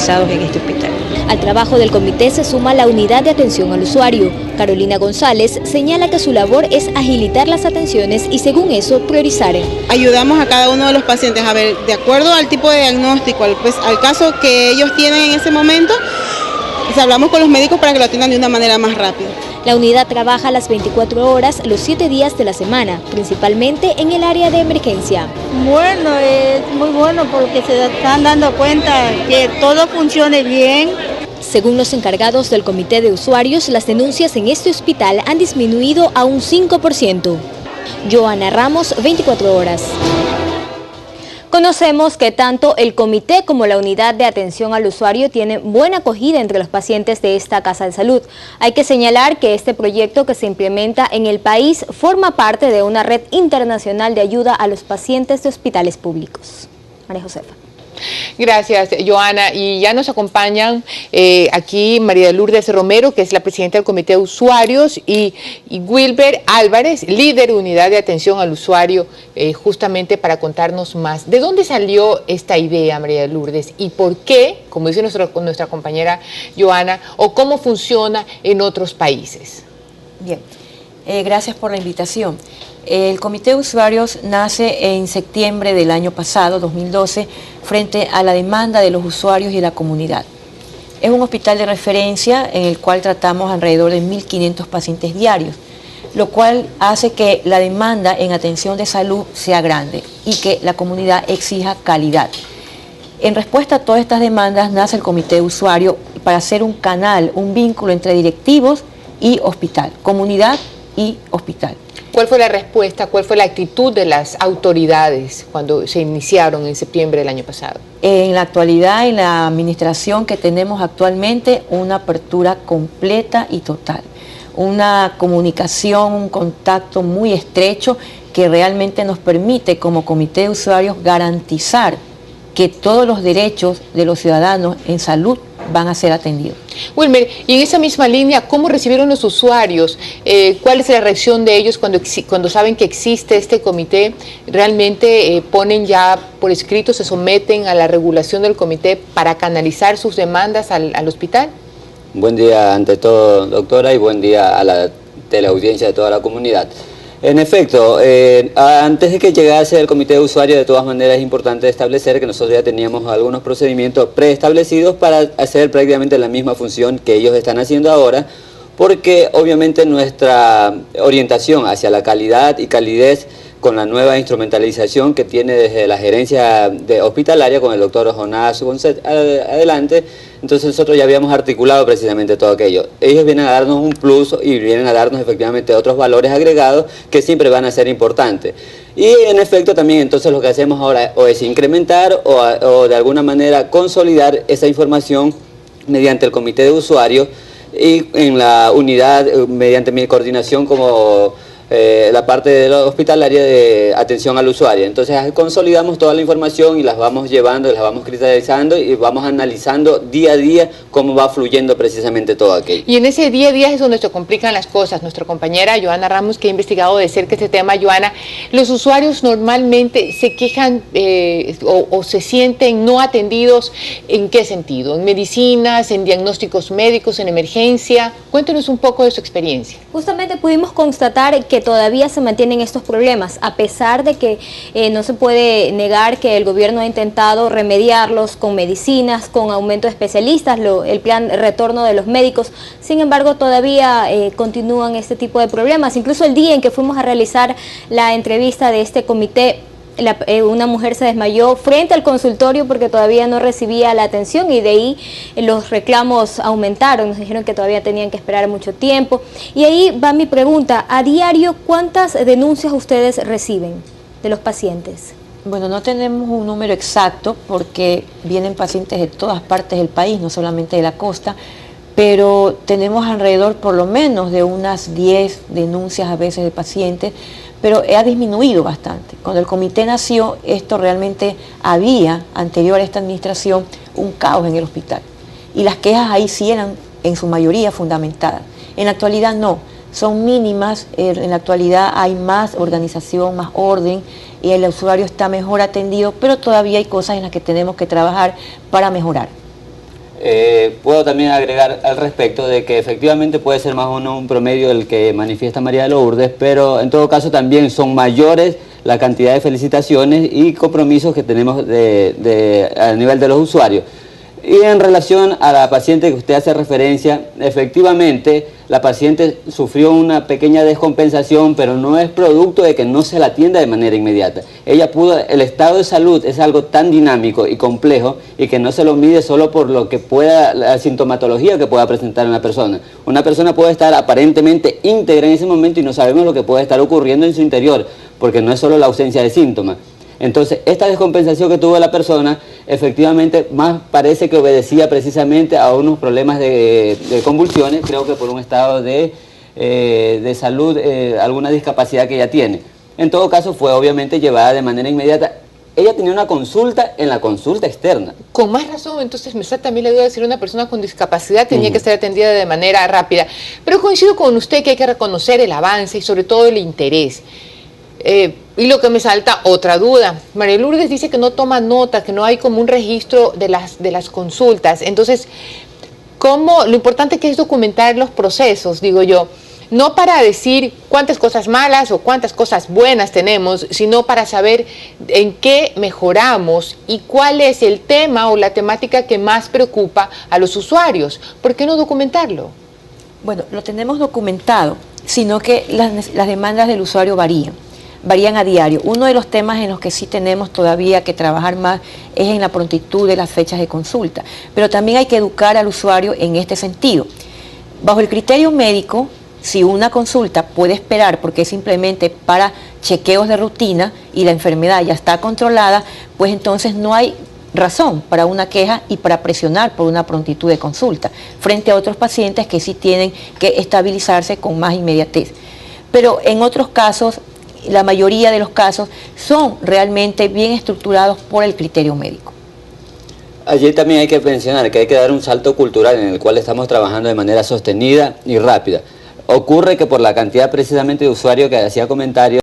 realizados en este hospital. Al trabajo del comité se suma la unidad de atención al usuario. Carolina González señala que su labor es agilitar las atenciones y según eso priorizar. Ayudamos a cada uno de los pacientes a ver, de acuerdo al tipo de diagnóstico, al caso que ellos tienen en ese momento, hablamos con los médicos para que lo atiendan de una manera más rápida. La unidad trabaja las 24 horas, los 7 días de la semana, principalmente en el área de emergencia. Bueno, es muy bueno porque se están dando cuenta que todo funcione bien. Según los encargados del comité de usuarios, las denuncias en este hospital han disminuido a un 5%. Joana Ramos, 24 horas. Conocemos que tanto el comité como la unidad de atención al usuario tienen buena acogida entre los pacientes de esta casa de salud. Hay que señalar que este proyecto que se implementa en el país forma parte de una red internacional de ayuda a los pacientes de hospitales públicos. María Josefa. Gracias, Joana. Y ya nos acompañan aquí María Lourdes Romero, que es la presidenta del Comité de Usuarios, y Wilber Álvarez, líder de unidad de atención al usuario, justamente para contarnos más. ¿De dónde salió esta idea, María Lourdes? ¿Y por qué, como dice nuestra compañera Joana, o cómo funciona en otros países? Bien, gracias por la invitación. El Comité de Usuarios nace en septiembre del año pasado, 2012, frente a la demanda de los usuarios y la comunidad. Es un hospital de referencia en el cual tratamos alrededor de 1.500 pacientes diarios, lo cual hace que la demanda en atención de salud sea grande y que la comunidad exija calidad. En respuesta a todas estas demandas nace el Comité de Usuarios para hacer un canal, un vínculo entre directivos y hospital, comunidad y hospital. ¿Cuál fue la respuesta, cuál fue la actitud de las autoridades cuando se iniciaron en septiembre del año pasado? En la actualidad, en la administración que tenemos actualmente, una apertura completa y total. Una comunicación, un contacto muy estrecho que realmente nos permite como Comité de Usuarios garantizar que todos los derechos de los ciudadanos en salud van a ser atendidos. Wilmer, y en esa misma línea, ¿cómo recibieron los usuarios? ¿Cuál es la reacción de ellos cuando saben que existe este comité? ¿Realmente ponen ya por escrito, se someten a la regulación del comité para canalizar sus demandas al hospital? Buen día ante todo, doctora, y buen día a la teleaudiencia de toda la comunidad. En efecto, antes de que llegase el comité de usuarios, de todas maneras es importante establecer que nosotros ya teníamos algunos procedimientos preestablecidos para hacer prácticamente la misma función que ellos están haciendo ahora, porque obviamente nuestra orientación hacia la calidad y calidez con la nueva instrumentalización que tiene desde la gerencia hospitalaria con el doctor Jonás González adelante, entonces nosotros ya habíamos articulado precisamente todo aquello. Ellos vienen a darnos un plus y vienen a darnos efectivamente otros valores agregados que siempre van a ser importantes. Y en efecto también entonces lo que hacemos ahora o es incrementar o de alguna manera consolidar esa información mediante el comité de usuarios y en la unidad mediante mi coordinación como la parte de la hospitalaria de atención al usuario. Entonces consolidamos toda la información y las vamos llevando, las vamos cristalizando y vamos analizando día a día cómo va fluyendo precisamente todo aquello. Y en ese día a día es donde se complican las cosas. Nuestra compañera Joana Ramos, que ha investigado de cerca este tema, Joana, los usuarios normalmente se quejan o se sienten no atendidos, ¿en qué sentido? ¿En medicinas, en diagnósticos médicos, en emergencia? Cuéntenos un poco de su experiencia. Justamente pudimos constatar que todavía se mantienen estos problemas, a pesar de que no se puede negar que el gobierno ha intentado remediarlos con medicinas, con aumento de especialistas, el plan retorno de los médicos. Sin embargo, todavía continúan este tipo de problemas. Incluso el día en que fuimos a realizar la entrevista de este comité, una mujer se desmayó frente al consultorio porque todavía no recibía la atención y de ahí los reclamos aumentaron, nos dijeron que todavía tenían que esperar mucho tiempo. Y ahí va mi pregunta, a diario, ¿cuántas denuncias ustedes reciben de los pacientes? Bueno, no tenemos un número exacto porque vienen pacientes de todas partes del país, no solamente de la costa, pero tenemos alrededor por lo menos de unas 10 denuncias a veces de pacientes, pero ha disminuido bastante. Cuando el comité nació, esto realmente había, anterior a esta administración, un caos en el hospital. Y las quejas ahí sí eran, en su mayoría, fundamentadas. En la actualidad no, son mínimas, en la actualidad hay más organización, más orden, y el usuario está mejor atendido, pero todavía hay cosas en las que tenemos que trabajar para mejorar. Puedo también agregar al respecto de que efectivamente puede ser más o menos un promedio el que manifiesta María de Lourdes, pero en todo caso también son mayores la cantidad de felicitaciones y compromisos que tenemos a nivel de los usuarios. Y en relación a la paciente que usted hace referencia, efectivamente la paciente sufrió una pequeña descompensación, pero no es producto de que no se la atienda de manera inmediata. El estado de salud es algo tan dinámico y complejo y que no se lo mide solo por lo que pueda, la sintomatología que pueda presentar una persona. Una persona puede estar aparentemente íntegra en ese momento y no sabemos lo que puede estar ocurriendo en su interior, porque no es solo la ausencia de síntomas. Entonces, esta descompensación que tuvo la persona, efectivamente, más parece que obedecía precisamente a unos problemas de convulsiones, creo que por un estado de salud, alguna discapacidad que ella tiene. En todo caso, fue obviamente llevada de manera inmediata. Ella tenía una consulta en la consulta externa. Con más razón, entonces me está también la duda de si una persona con discapacidad tenía que ser atendida de manera rápida. Pero coincido con usted que hay que reconocer el avance y sobre todo el interés. Y lo que me salta, otra duda. María Lourdes dice que no toma nota, que no hay como un registro de las consultas. Entonces, lo importante que es documentar los procesos, digo yo, no para decir cuántas cosas malas o cuántas cosas buenas tenemos, sino para saber en qué mejoramos y cuál es el tema o la temática que más preocupa a los usuarios. ¿Por qué no documentarlo? Bueno, lo tenemos documentado, sino que las demandas del usuario varían a diario. Uno de los temas en los que sí tenemos todavía que trabajar más es en la prontitud de las fechas de consulta, pero también hay que educar al usuario en este sentido. Bajo el criterio médico, si una consulta puede esperar porque es simplemente para chequeos de rutina y la enfermedad ya está controlada, pues entonces no hay razón para una queja y para presionar por una prontitud de consulta frente a otros pacientes que sí tienen que estabilizarse con más inmediatez. Pero en otros casos, la mayoría de los casos son realmente bien estructurados por el criterio médico. Allí también hay que mencionar que hay que dar un salto cultural en el cual estamos trabajando de manera sostenida y rápida. Ocurre que por la cantidad precisamente de usuarios que hacía comentarios,